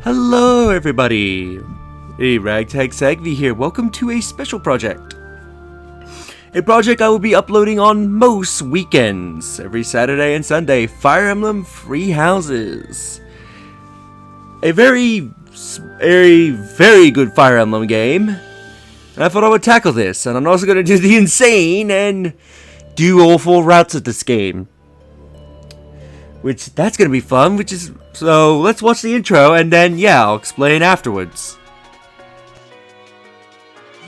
Hello everybody! Hey, Ragtag Sagvi here. Welcome to a special project. A project I will be uploading on most weekends, every Saturday and Sunday. Fire Emblem Free Houses. A very good Fire Emblem game. And I thought I would tackle this, and I'm also going to do the insane and do all 4 routes of this game. That's going to be fun, so let's watch the intro, and then, yeah, I'll explain afterwards.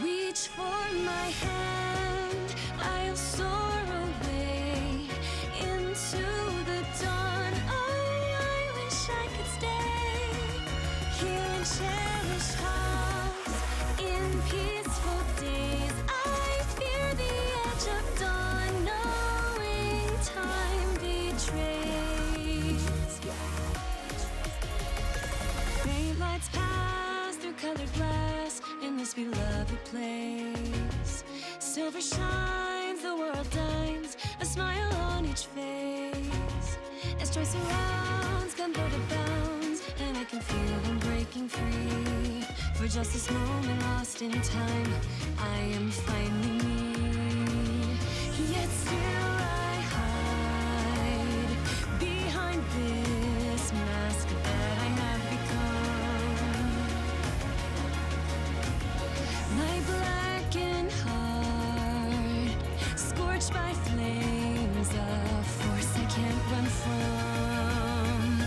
Reach for my hand, I'll soar away into the dawn. Oh, I wish I could stay here in cherished house, in peaceful days. I fear the edge of dawn, knowing time betrays. Faint lights pass through colored glass in this beloved place. Silver shines, the world dines, a smile on each face. As joy surrounds, converted bounds, and I can feel them breaking free. For just this moment lost in time, I am finding me. Yet still I hide behind this mask that I have become. My blackened heart, scorched by flames, a force I can't run from.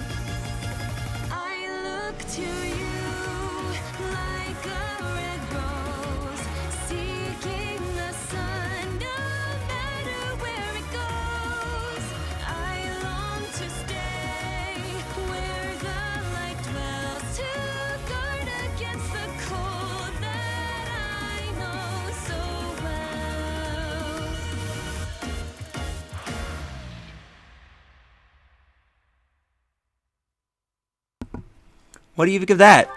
I look to you like a red rose, seeking the sun, no matter where it goes. I long to stay where the light dwells, to guard against the cold that I know so well. What do you think of that?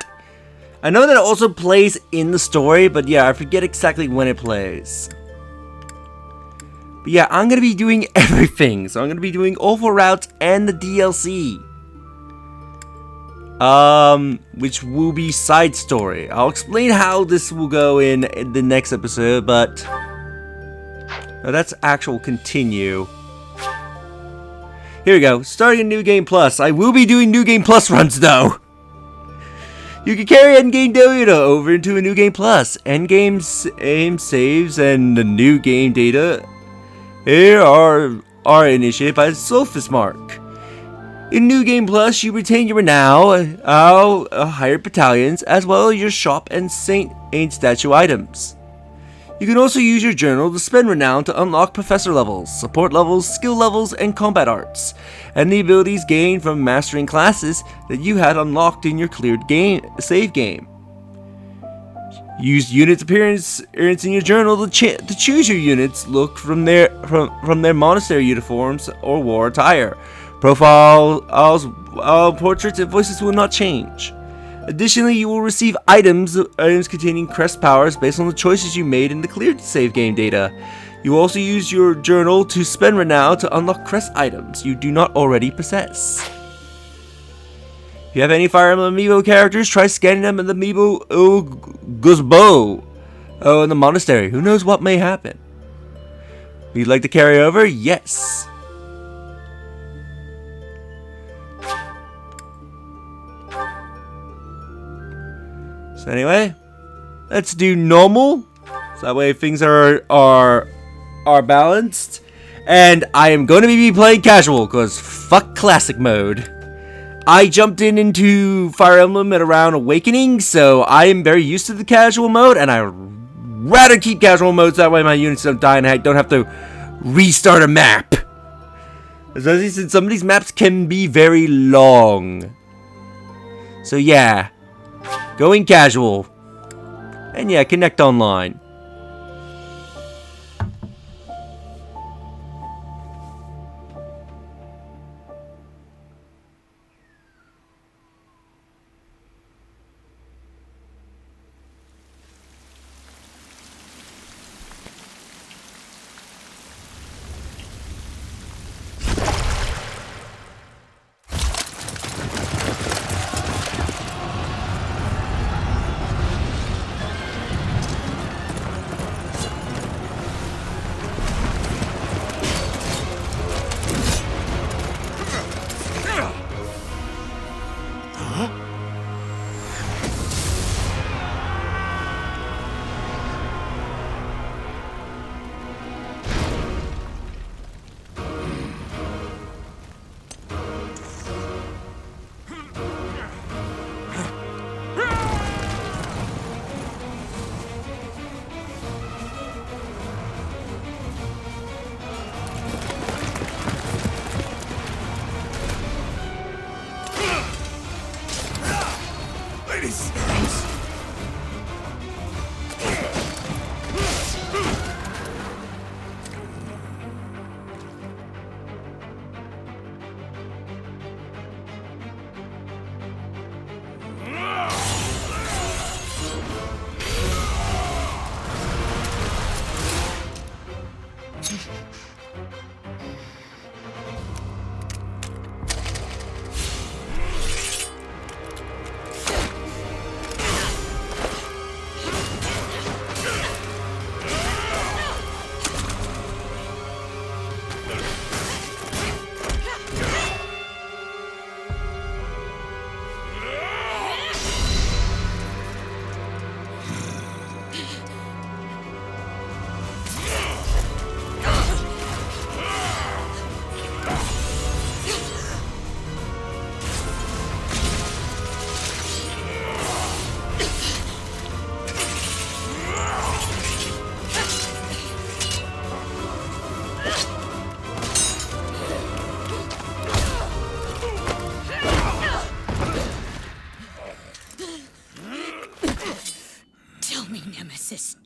I know that it also plays in the story, but yeah, I forget exactly when it plays. But yeah, I'm going to be doing everything. So I'm going to be doing all 4 routes and the DLC. Which will be side story. I'll explain how this will go in the next episode, but no, that's actual continue. Here we go. Starting a New Game Plus. I will be doing New Game Plus runs though. You can carry endgame data over into a New Game Plus. Endgame aim saves and the new game data here are initiated by the Sophist Mark. In New Game Plus, you retain your renown, hired battalions, as well as your shop and Saint statue items. You can also use your journal to spend renown to unlock professor levels, support levels, skill levels, and combat arts, and the abilities gained from mastering classes that you had unlocked in your cleared save game. Use units appearance in your journal to choose your units. Look from their monastery uniforms or war attire. Profiles, portraits, and voices will not change. Additionally, you will receive items containing crest powers based on the choices you made in the cleared save game data. You will also use your journal to spend renown to unlock crest items you do not already possess. If you have any Fire Emblem amiibo characters, try scanning them in the amiibo Guzbo in the monastery. Who knows what may happen? Would you like to carry over? Yes. So anyway, let's do normal, so that way things are balanced. And I am going to be playing casual, because fuck classic mode. I jumped into Fire Emblem at around Awakening, so I am very used to the casual mode, and I'd rather keep casual mode so that way my units don't die and I don't have to restart a map. Especially since some of these maps can be very long. So yeah. Going casual. And yeah, connect online.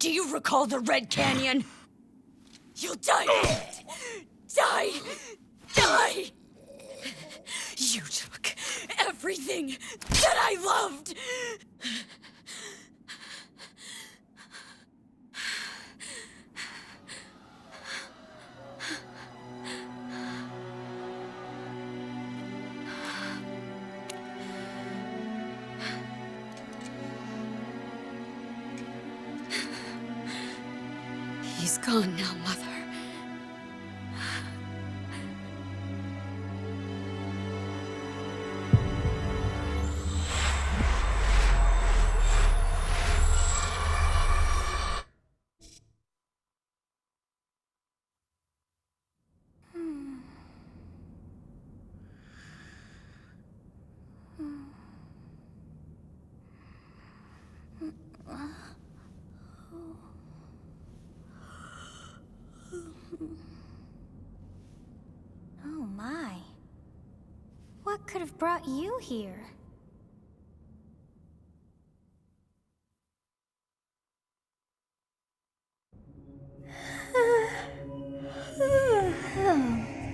Do you recall the Red Canyon? You'll die in it. Die! Die! You took everything that I loved! He's gone now, Mother. Oh my. What could have brought you here?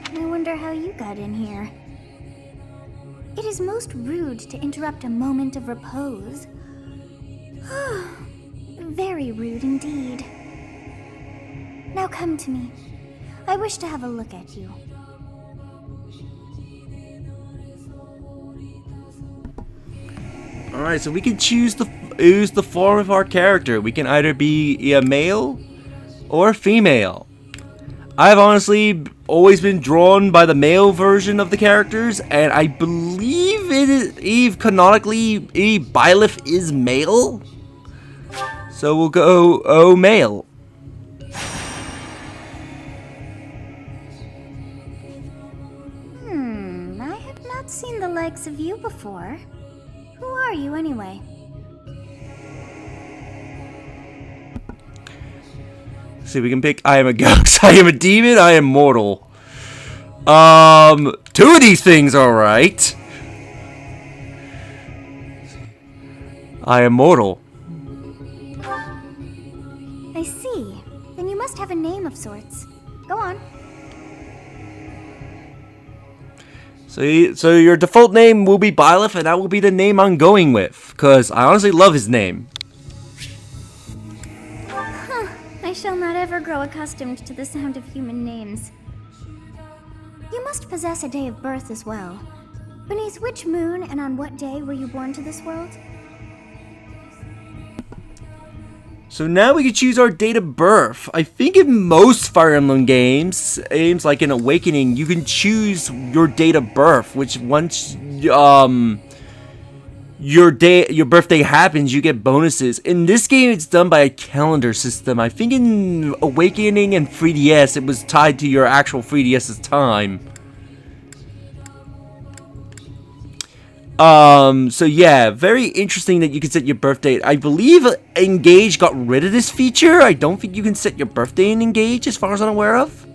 I wonder how you got in here. It is most rude to interrupt a moment of repose. Very rude indeed. Now come to me. I wish to have a look at you. Alright, so we can choose the form of our character. We can either be a male or female. I've honestly always been drawn by the male version of the characters, and I believe canonically Byleth is male. So we'll go male. I have not seen the likes of you before. Who are you anyway? See, we can pick I am a ghost, I am a demon, I am mortal. Two of these things are right. I am mortal. I see. Then you must have a name of sorts. Go on. So your default name will be Byleth, and that will be the name I'm going with, because I honestly love his name. I shall not ever grow accustomed to the sound of human names. You must possess a day of birth as well. Beneath which moon and on what day were you born to this world? So now we can choose our date of birth. I think in most Fire Emblem games like in Awakening, you can choose your date of birth, which once your birthday happens, you get bonuses. In this game, it's done by a calendar system. I think in Awakening and 3DS, it was tied to your actual 3DS's time. So yeah, very interesting that you can set your birth date. I believe Engage got rid of this feature. I don't think you can set your birthday in Engage, as far as I'm aware of.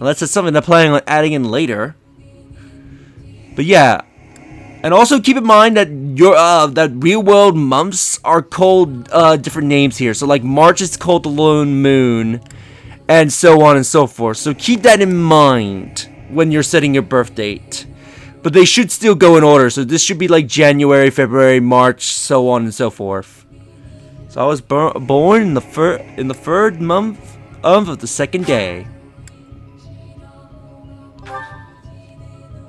Unless it's something they're planning on adding in later. But yeah. And also keep in mind that that real world months are called different names here. So like March is called the Lone Moon, and so on and so forth. So keep that in mind when you're setting your birth date. But they should still go in order. So this should be like January, February, March, so on and so forth. So I was born in the third month of the second day.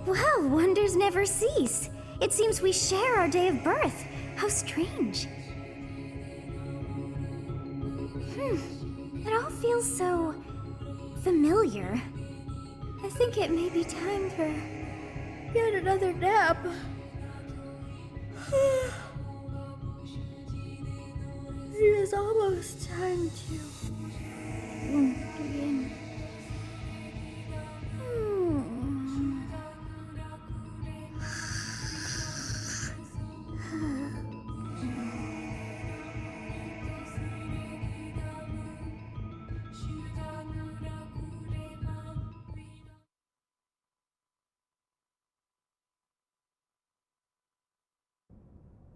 Well, wonders never cease. It seems we share our day of birth. How strange. It all feels so familiar. I think it may be time for yet another nap. It is almost time to begin.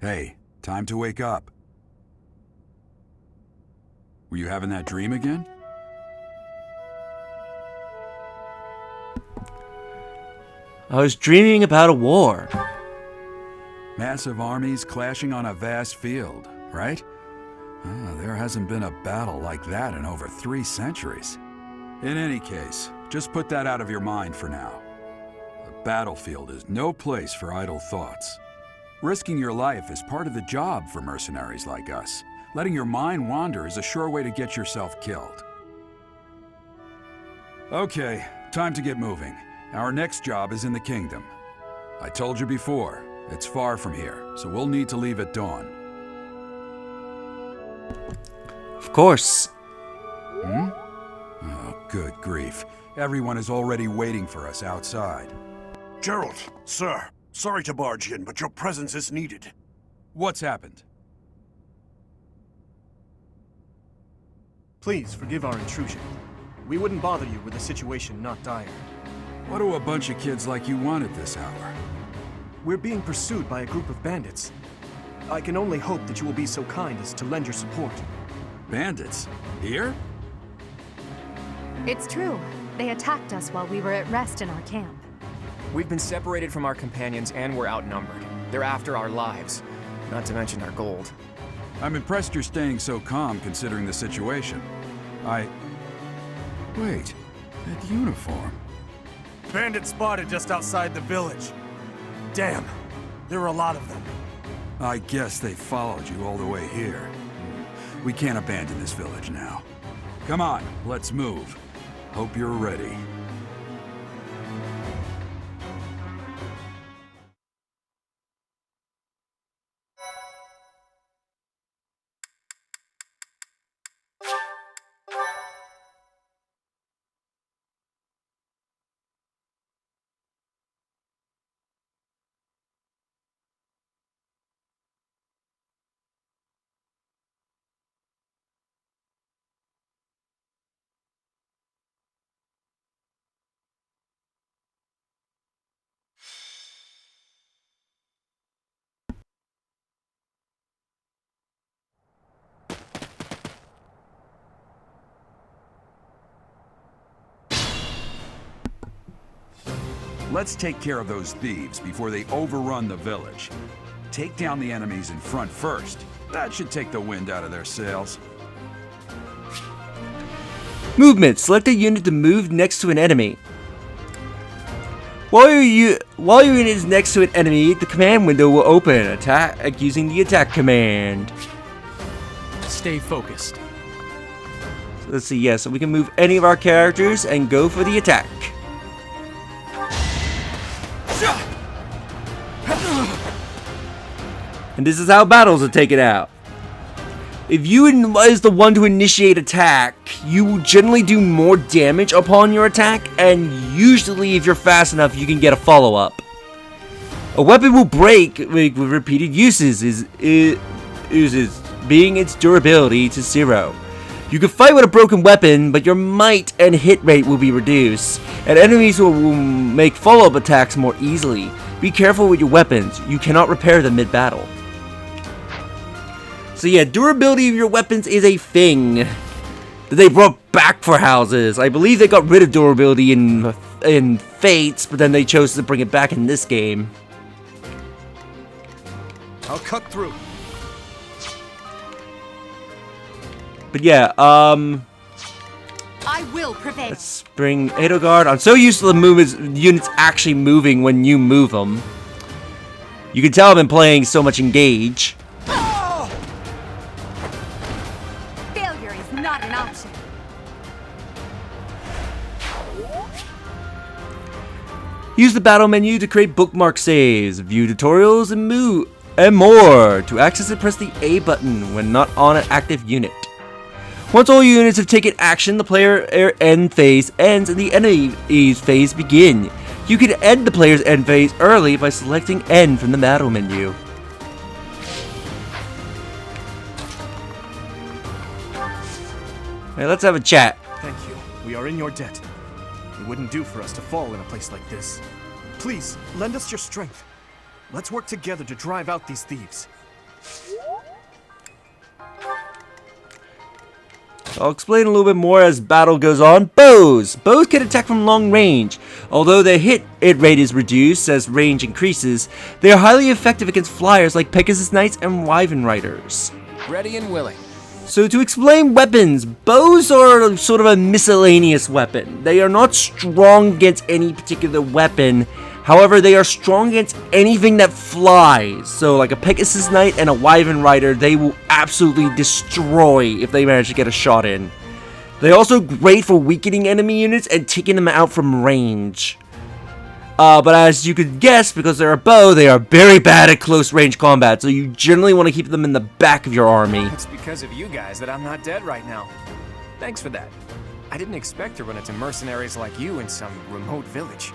Hey, time to wake up. Were you having that dream again? I was dreaming about a war. Massive armies clashing on a vast field, right? There hasn't been a battle like that in over 3 centuries. In any case, just put that out of your mind for now. The battlefield is no place for idle thoughts. Risking your life is part of the job for mercenaries like us. Letting your mind wander is a sure way to get yourself killed. Okay, time to get moving. Our next job is in the kingdom. I told you before, it's far from here, so we'll need to leave at dawn. Of course. Oh, good grief. Everyone is already waiting for us outside. Gerald, sir, sorry to barge in, but your presence is needed. What's happened? Please forgive our intrusion. We wouldn't bother you with a situation not dire. What do a bunch of kids like you want at this hour? We're being pursued by a group of bandits. I can only hope that you will be so kind as to lend your support. Bandits? Here? It's true. They attacked us while we were at rest in our camp. We've been separated from our companions and we're outnumbered. They're after our lives, not to mention our gold. I'm impressed you're staying so calm considering the situation. Wait, that uniform. Bandits spotted just outside the village. Damn, there are a lot of them. I guess they followed you all the way here. We can't abandon this village now. Come on, let's move. Hope you're ready. Let's take care of those thieves before they overrun the village. Take down the enemies in front first. That should take the wind out of their sails. Movement. Select a unit to move next to an enemy. While your unit is next to an enemy, the command window will open. Attack using the attack command. Stay focused. So let's see, so we can move any of our characters and go for the attack. And this is how battles are taken out. If you is the one to initiate attack, you will generally do more damage upon your attack, and usually if you're fast enough, you can get a follow-up. A weapon will break with repeated uses, being its durability to 0. You can fight with a broken weapon, but your might and hit rate will be reduced, and enemies will make follow-up attacks more easily. Be careful with your weapons, you cannot repair them mid-battle. So yeah, durability of your weapons is a thing that they brought back for houses. I believe they got rid of durability in Fates, but then they chose to bring it back in this game. I'll cut through. But yeah, I will prevail. let's bring Edelgard. I'm so used to the units actually moving when you move them. You can tell I've been playing so much Engage. Failure is not an option. Use the battle menu to create bookmark saves, view tutorials, and more. To access it, press the A button when not on an active unit. Once all units have taken action, the player end phase ends and the enemy's phase begin. You can end the player's end phase early by selecting End from the battle menu. Hey, let's have a chat. Thank you. We are in your debt. It wouldn't do for us to fall in a place like this. Please, lend us your strength. Let's work together to drive out these thieves. I'll explain a little bit more as battle goes on. Bows! Bows can attack from long range. Although their hit rate is reduced as range increases, they are highly effective against flyers like Pegasus Knights and Wyvern Riders. Ready and willing. So to explain weapons, bows are sort of a miscellaneous weapon. They are not strong against any particular weapon. However, they are strong against anything that flies. So like a Pegasus Knight and a Wyvern Rider, they will absolutely destroy if they manage to get a shot in. They're also great for weakening enemy units and taking them out from range. But as you could guess, because they're a bow, they are very bad at close range combat. So you generally want to keep them in the back of your army. It's because of you guys that I'm not dead right now. Thanks for that. I didn't expect to run into mercenaries like you in some remote village.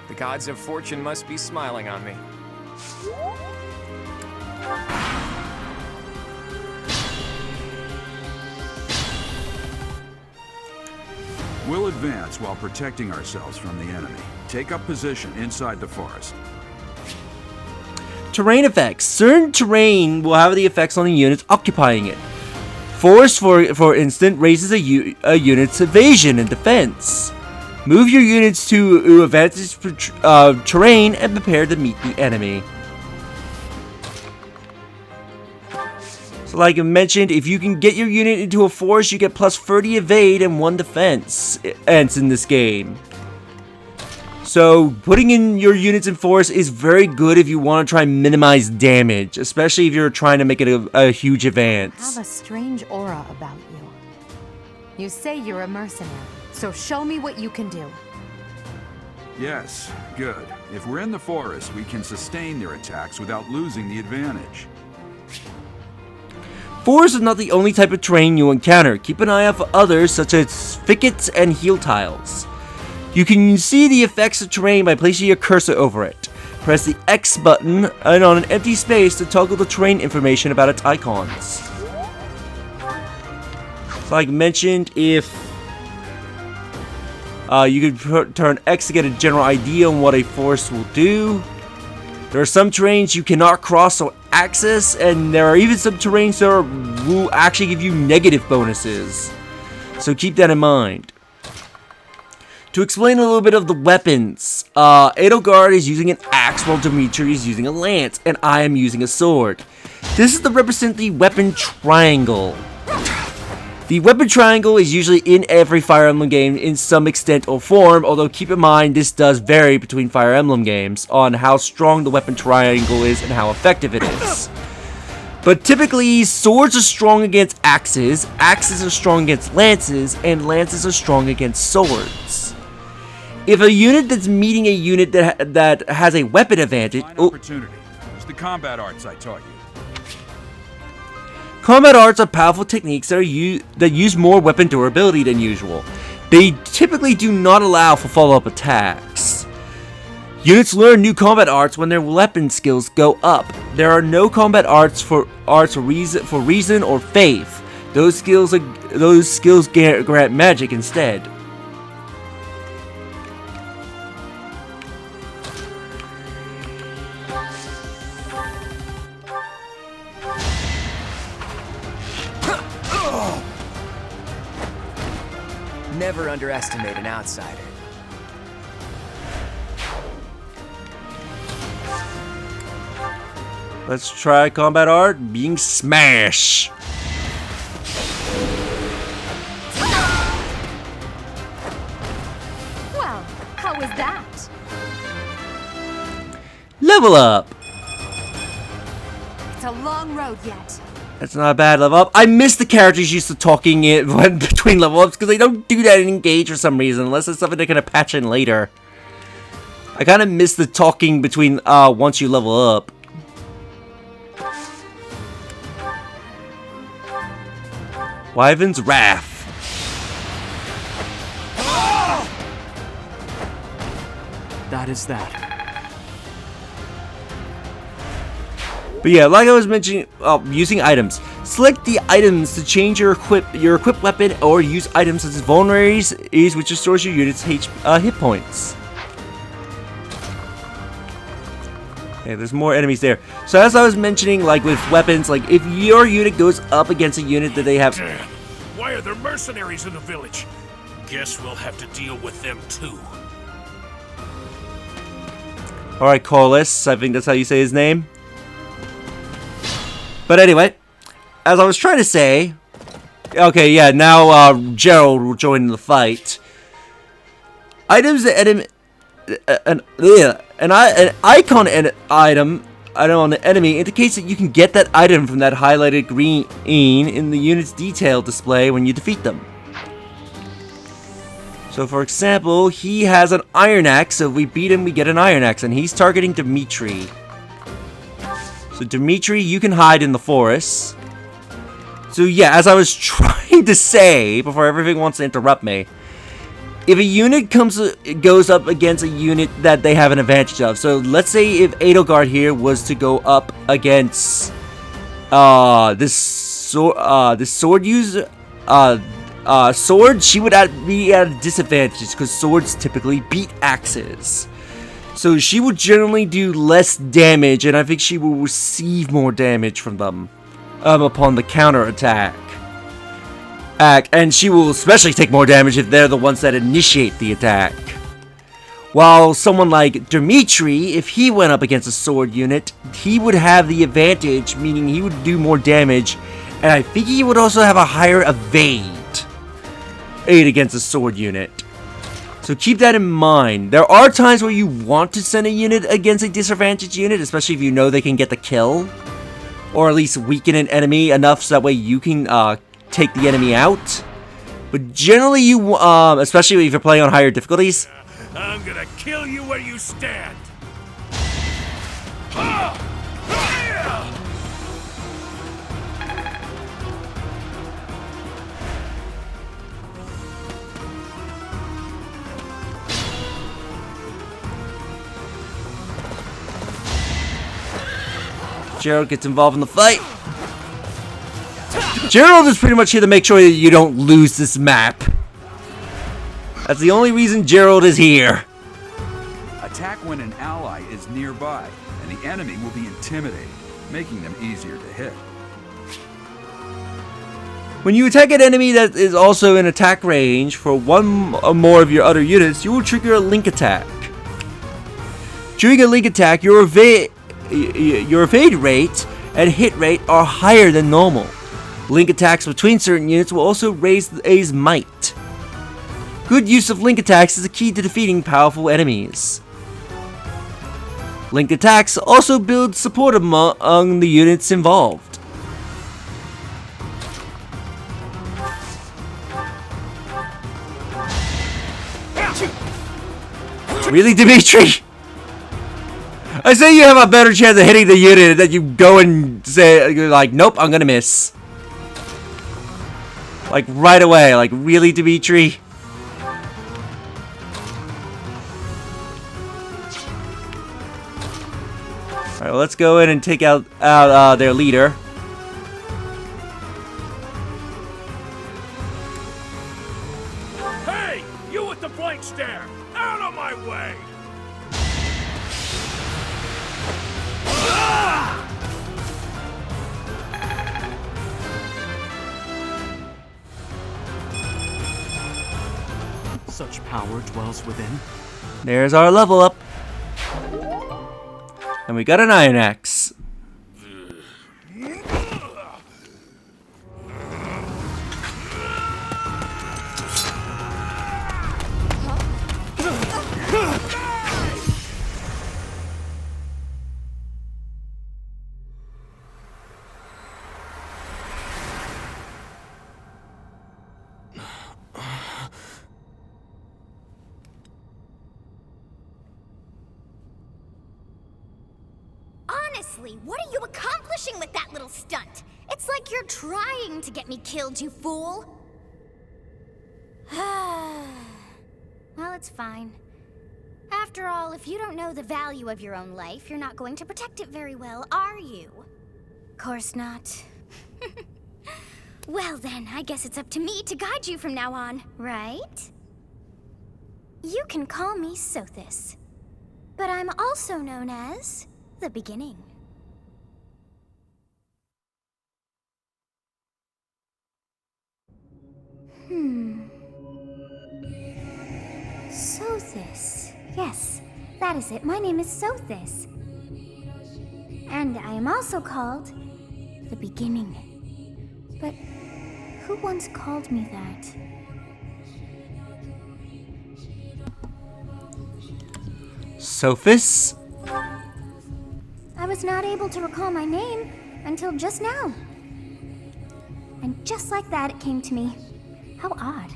The gods of fortune must be smiling on me. We'll advance while protecting ourselves from the enemy. Take up position inside the forest. Terrain effects. Certain terrain will have the effects on the units occupying it. Forest, for instance, raises a unit's evasion and defense. Move your units to advantage terrain and prepare to meet the enemy. So like I mentioned, if you can get your unit into a forest, you get plus 30 evade and 1 defense ends in this game. So putting in your units in forest is very good if you want to try and minimize damage, especially if you're trying to make it a huge advance. Have a strange aura about you. You say you're a mercenary, so show me what you can do. Yes, good. If we're in the forest, we can sustain their attacks without losing the advantage. Forest is not the only type of terrain you'll encounter. Keep an eye out for others, such as thickets and heal tiles. You can see the effects of terrain by placing your cursor over it. Press the X button and on an empty space to toggle the terrain information about its icons. So like mentioned, if you could turn X to get a general idea on what a forest will do. There are some terrains you cannot cross or access, and there are even some terrains that will actually give you negative bonuses. So keep that in mind. To explain a little bit of the weapons, Edelgard is using an axe while Dimitri is using a lance, and I am using a sword. This is to represent the weapon triangle. The weapon triangle is usually in every Fire Emblem game in some extent or form, although keep in mind this does vary between Fire Emblem games on how strong the weapon triangle is and how effective it is. But typically, swords are strong against axes, axes are strong against lances, and lances are strong against swords. If a unit that's meeting a unit that has a weapon advantage... Opportunity. It's the combat arts I taught you. Combat arts are powerful techniques that use more weapon durability than usual. They typically do not allow for follow-up attacks. Units learn new combat arts when their weapon skills go up. There are no combat arts for reason or faith. Those skills grant magic instead. Never underestimate an outsider. Let's try combat art, being smash. Well, how was that? Level up. It's a long road yet. That's not a bad level up. I miss the characters used to talking it between level ups because they don't do that in Engage for some reason, unless it's something they're gonna patch in later. I kind of miss the talking between once you level up. Wyvern's Wrath. That is that. But yeah, like I was mentioning, using items. Select the items to change your equipped weapon, or use items such as vulnerabilities, which restores your unit's hit points. Okay, there's more enemies there. So as I was mentioning, like with weapons, like if your unit goes up against a unit that they have... Why are Yeah, they're mercenaries in the village. Guess we'll have to deal with them too. Alright, Corliss. I think that's how you say his name. But anyway, as I was trying to say... Okay, yeah, now Gerald will join the fight. Items that an icon item on the enemy indicates that you can get that item from that highlighted green in the unit's detail display when you defeat them. So for example, he has an iron axe, so if we beat him we get an iron axe, and he's targeting Dimitri. So Dimitri, you can hide in the forest. So yeah, as I was trying to say before everything wants to interrupt me, if a unit goes up against a unit that they have an advantage of, so let's say if Edelgard here was to go up against this sword user, sword, she would be at a disadvantage because swords typically beat axes. So she would generally do less damage, and I think she will receive more damage from them upon the counterattack. And she will especially take more damage if they're the ones that initiate the attack. While someone like Dimitri, if he went up against a sword unit, he would have the advantage, meaning he would do more damage, and I think he would also have a higher evade against a sword unit. So keep that in mind. There are times where you want to send a unit against a disadvantaged unit, especially if you know they can get the kill, or at least weaken an enemy enough so that way you can take the enemy out. But generally you, especially if you're playing on higher difficulties, I'm gonna kill you where you stand. Gerald gets involved in the fight. Gerald is pretty much here to make sure that you don't lose this map. That's the only reason Gerald is here. Attack when an ally is nearby, and the enemy will be intimidated, making them easier to hit. When you attack an enemy that is also in attack range for one or more of your other units, you will trigger a link attack. During a link attack, your evade rate and hit rate are higher than normal. Link attacks between certain units will also raise A's might. Good use of link attacks is a key to defeating powerful enemies. Linked attacks also build support among the units involved. Really, Dimitri? I say you have a better chance of hitting the unit that you go and say, like, nope, I'm gonna miss. Like, right away. Like, really, Dimitri? Alright, well, let's go in and take out their leader. Hey! You with the blank stare! Out of my way! Such power dwells within. There's our level up. And we got an iron axe. Honestly, what are you accomplishing with that little stunt? It's like you're trying to get me killed, you fool. Well, it's fine. After all, if you don't know the value of your own life, you're not going to protect it very well, are you? Course not. Well then, I guess it's up to me to guide you from now on, right? You can call me Sothis, but I'm also known as the Beginning. Sothis. Yes, that is it. My name is Sothis. And I am also called the Beginning. But who once called me that? Sophis? I was not able to recall my name until just now. And just like that, it came to me. How odd.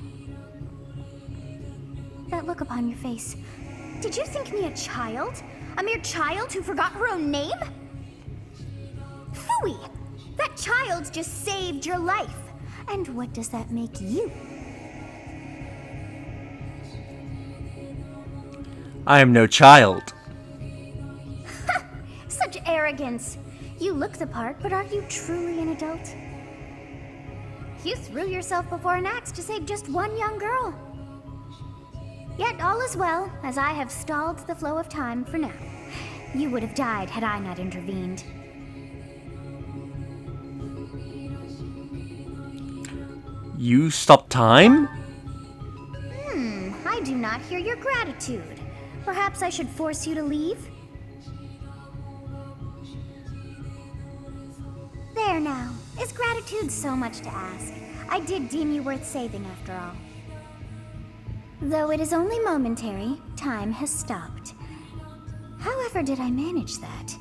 That look upon your face. Did you think me a child? A mere child who forgot her own name? Phooey! That child just saved your life. And what does that make you? I am no child. Such arrogance. You look the part, but are you truly an adult? You threw yourself before an axe to save just one young girl. Yet all is well, as I have stalled the flow of time for now. You would have died had I not intervened. You stopped time? I do not hear your gratitude. Perhaps I should force you to leave? There now. Is gratitude so much to ask? I did deem you worth saving after all. Though it is only momentary, time has stopped. However did I manage that?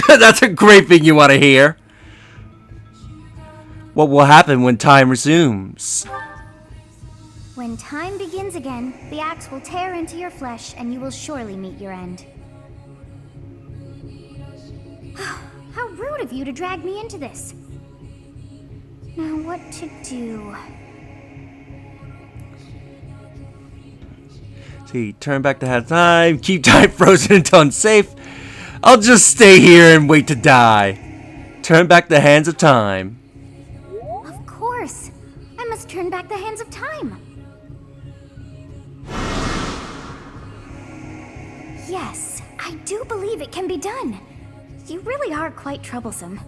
That's a great thing you want to hear. What will happen when time resumes? When time begins again, the axe will tear into your flesh and you will surely meet your end. How rude of you to drag me into this. Now what to do? See, turn back the hand of time, keep time frozen until unsafe. I'll just stay here and wait to die. Turn back the hands of time. Of course. I must turn back the hands of time. Yes, I do believe it can be done. You really are quite troublesome.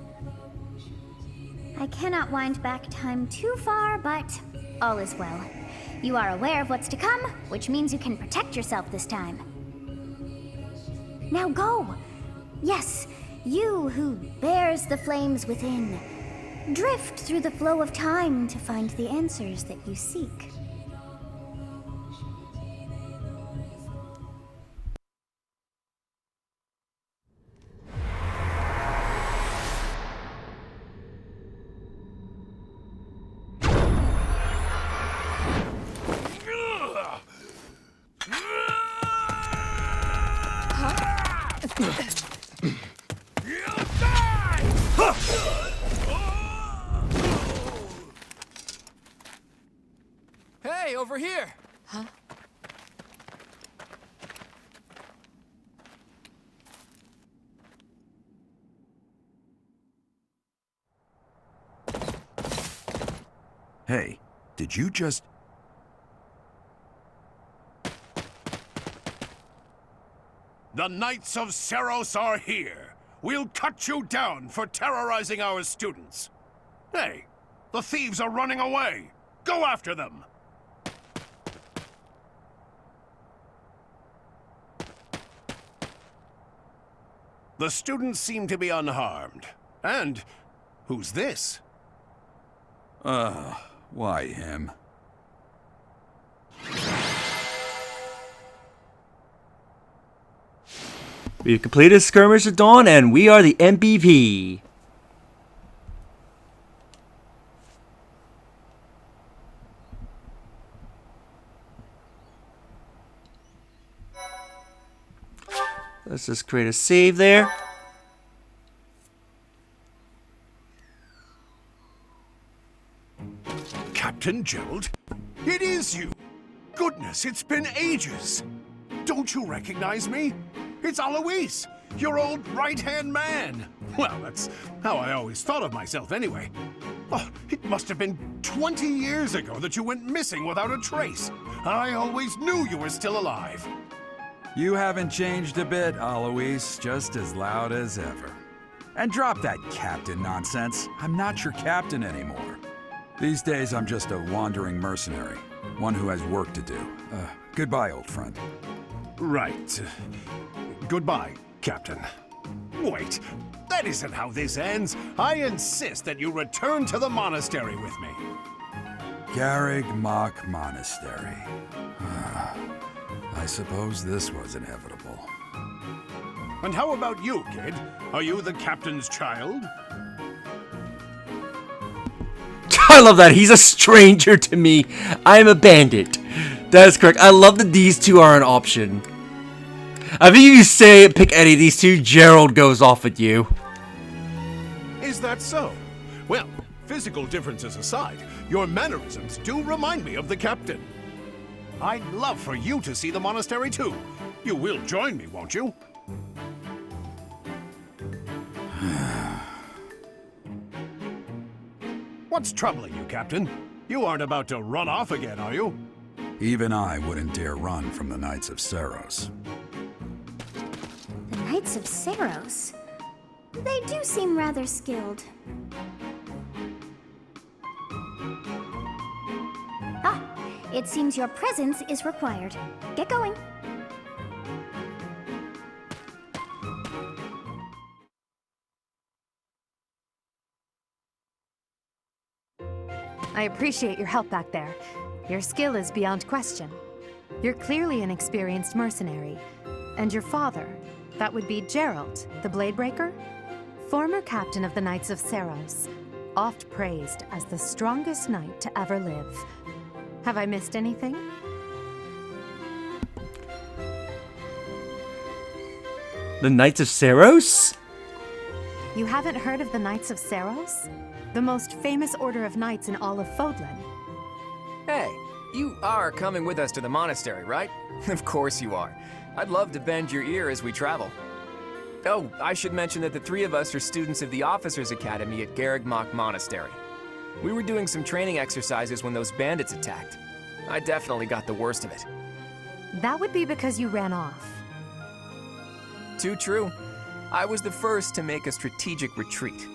I cannot wind back time too far, but all is well. You are aware of what's to come, which means you can protect yourself this time. Now go! Yes, you who bears the flames within. Drift through the flow of time to find the answers that you seek. Hey, over here! Huh? Hey, did you just... The Knights of Seros are here. We'll cut you down for terrorizing our students. Hey, the thieves are running away. Go after them. The students seem to be unharmed. And who's this? Why him? We've completed Skirmish at Dawn, and we are the MVP. Let's just create a save there. Captain Gerald? It is you! Goodness, it's been ages! Don't you recognize me? It's Alois, your old right-hand man! Well, that's how I always thought of myself anyway. Oh, it must have been 20 years ago that you went missing without a trace. I always knew you were still alive. You haven't changed a bit, Alois, just as loud as ever. And drop that captain nonsense. I'm not your captain anymore. These days, I'm just a wandering mercenary. One who has work to do. Goodbye, old friend. Right. Goodbye, Captain. Wait, that isn't how this ends. I insist that you return to the monastery with me. Garreg Mach Monastery. I suppose this was inevitable. And how about you, kid? Are you the captain's child? I love that. He's a stranger to me. I am a bandit. That is correct. I love that these two are an option. I think if you say pick any of these two, Gerald goes off at you. Is that so? Well, physical differences aside, your mannerisms do remind me of the captain. I'd love for you to see the monastery too. You will join me, won't you? What's troubling you, Captain? You aren't about to run off again, are you? Even I wouldn't dare run from the Knights of Saros. The Knights of Saros? They do seem rather skilled. Ah, it seems your presence is required. Get going. I appreciate your help back there. Your skill is beyond question. You're clearly an experienced mercenary. And your father, that would be Gerald, the Bladebreaker? Former captain of the Knights of Saros, oft praised as the strongest knight to ever live. Have I missed anything? The Knights of Saros? You haven't heard of the Knights of Saros? The most famous order of knights in all of Fodlan. Hey, you are coming with us to the monastery, right? Of course you are. I'd love to bend your ear as we travel. Oh, I should mention that the three of us are students of the Officers' Academy at Garreg Mach Monastery. We were doing some training exercises when those bandits attacked. I definitely got the worst of it. That would be because you ran off. Too true. I was the first to make a strategic retreat.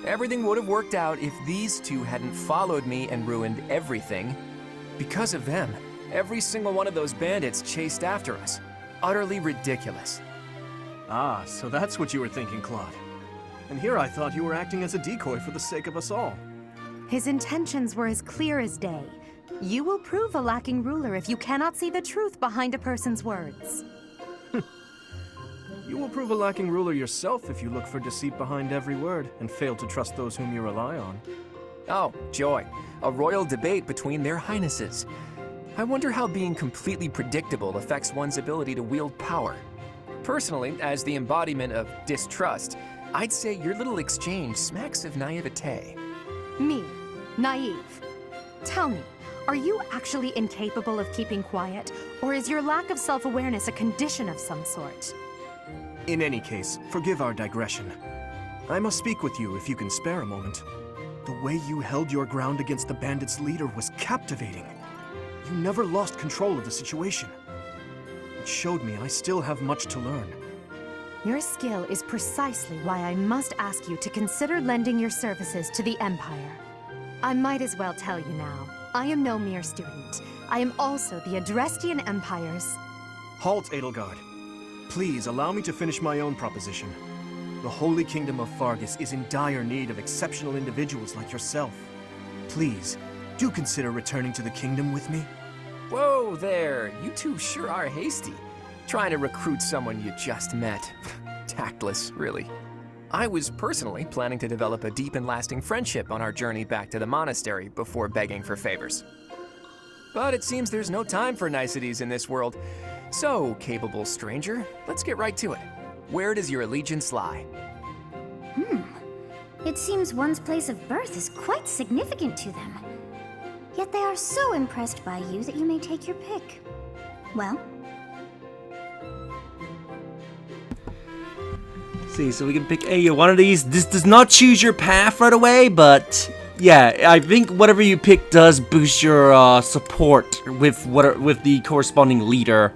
Everything would have worked out if these two hadn't followed me and ruined everything. Because of them, every single one of those bandits chased after us. Utterly ridiculous. Ah, so that's what you were thinking, Claude. And here I thought you were acting as a decoy for the sake of us all. His intentions were as clear as day. You will prove a lacking ruler if you cannot see the truth behind a person's words. You will prove a lacking ruler yourself if you look for deceit behind every word and fail to trust those whom you rely on. Oh, joy. A royal debate between their highnesses. I wonder how being completely predictable affects one's ability to wield power. Personally, as the embodiment of distrust, I'd say your little exchange smacks of naivete. Me, naive. Tell me, are you actually incapable of keeping quiet, or is your lack of self-awareness a condition of some sort? In any case, forgive our digression. I must speak with you if you can spare a moment. The way you held your ground against the bandits' leader was captivating. You never lost control of the situation. It showed me I still have much to learn. Your skill is precisely why I must ask you to consider lending your services to the Empire. I might as well tell you now, I am no mere student. I am also the Adrestian Empire's... Halt, Edelgard. Please allow me to finish my own proposition. The Holy Kingdom of Fargus is in dire need of exceptional individuals like yourself. Please, do consider returning to the kingdom with me. Whoa there, you two sure are hasty. Trying to recruit someone you just met. Tactless, really. I was personally planning to develop a deep and lasting friendship on our journey back to the monastery before begging for favors. But it seems there's no time for niceties in this world. So, capable stranger, let's get right to it. Where does your allegiance lie? It seems one's place of birth is quite significant to them. Yet they are so impressed by you that you may take your pick. Well? See, so we can pick one of these. This does not choose your path right away, but yeah, I think whatever you pick does boost your support with the corresponding leader.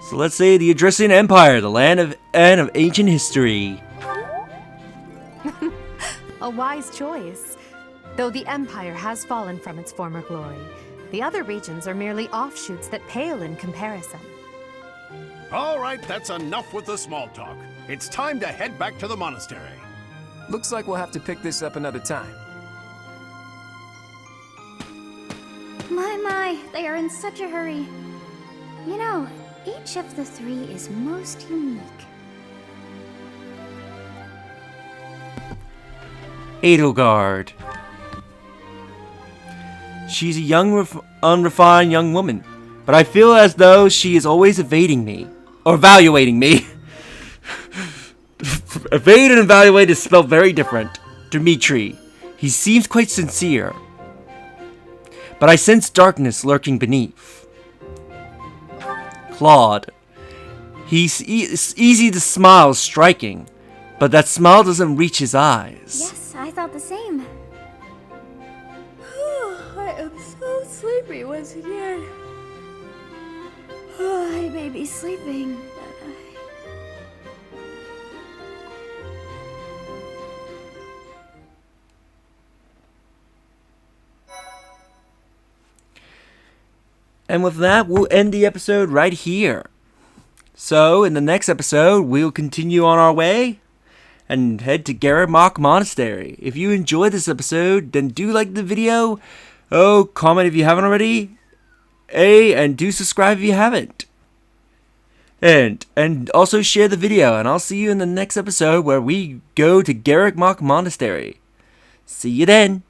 So let's say the Adrestian Empire, the land of ancient history. A wise choice. Though the Empire has fallen from its former glory, the other regions are merely offshoots that pale in comparison. All right, that's enough with the small talk. It's time to head back to the monastery. Looks like we'll have to pick this up another time. My, they are in such a hurry. You know, each of the three is most unique. Edelgard. She's a young, unrefined young woman, but I feel as though she is always evading me. Or evaluating me. Evade and evaluate is spelled very different. Dimitri. He seems quite sincere. But I sense darkness lurking beneath. Claude. He's easy to smile, striking. But that smile doesn't reach his eyes. Yes, I thought the same. I am so sleepy once again. I may be sleeping, but And with that, we'll end the episode right here. So, in the next episode, we'll continue on our way and head to Garrett Monastery. If you enjoyed this episode, then do like the video. Comment if you haven't already. And do subscribe if you haven't. And also share the video. And I'll see you in the next episode where we go to Garrett Monastery. See you then.